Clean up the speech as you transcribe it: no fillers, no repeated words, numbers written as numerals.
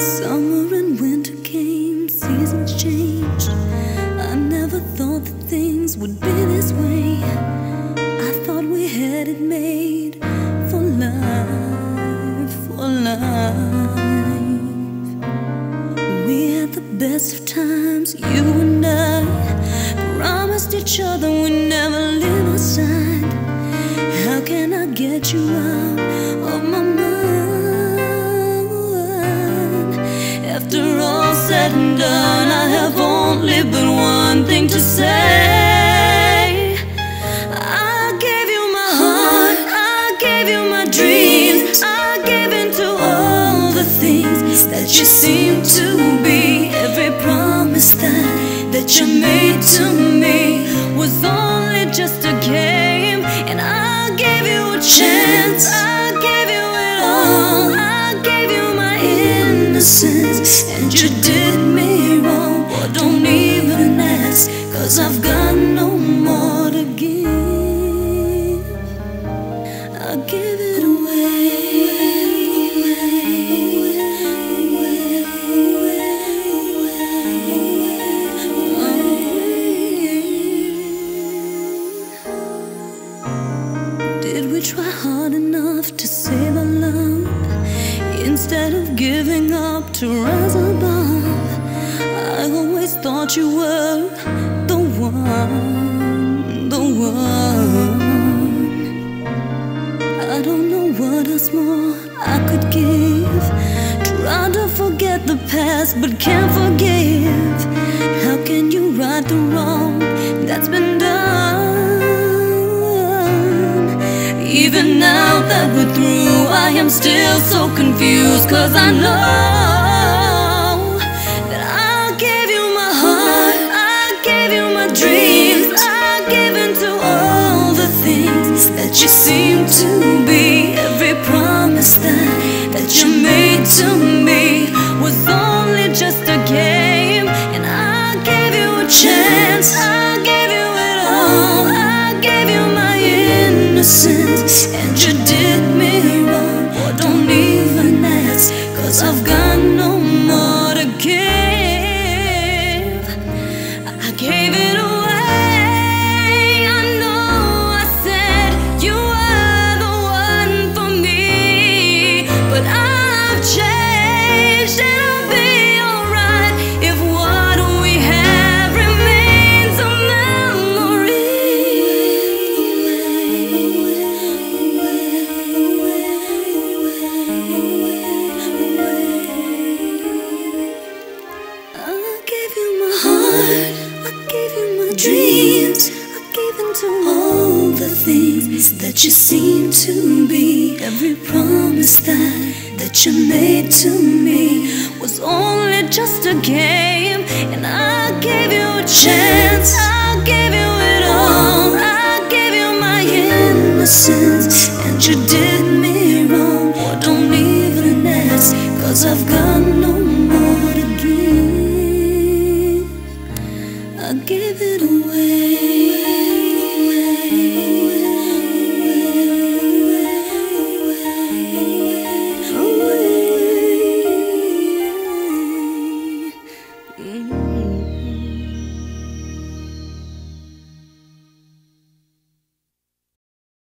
Summer and winter came, seasons changed. I never thought that things would be this way. I thought we had it made for life, for life. We had the best of times, you and I. Promised each other we'd never leave aside. How can I get you out of my mind? After all said and done, I have only but one thing to say. I gave you my heart, I gave you my dreams, I gave into all the things that you seem to be. Every promise that you made to me was only just a game, and I gave you a chance. I gave you it all. I gave you my innocence, and you did me wrong. But don't even ask, 'cause I've got no more to give. I give it away. Did we try hard enough to save our love, instead of giving up to rise above? I always thought you were the one, the one. I don't know what else more I could give. Try to forget the past but can't forgive. How can you right the wrong that's been done? Even now that we're through, I am still so confused, 'cause I know that I gave you my heart, I gave you my dreams, I gave into all the things that you seem to be. Every promise that you made to me was only just a game, and I gave you a chance. I gave you it all. I gave you my innocence, and you did me wrong. Or don't even ask, 'cause I've got no more to give. I gave it away. I know I said you were the one for me, but I've changed, and I'll be alright if what we have remains a memory. I gave you my heart, I gave you my dreams, I gave into all the things that you seem to be. Every promise that you made to me was only just a game, and I gave you a chance. I gave you it all. I gave you my innocence, and you did me wrong. Or don't even ask, 'cause I've got no more to give. I give it away.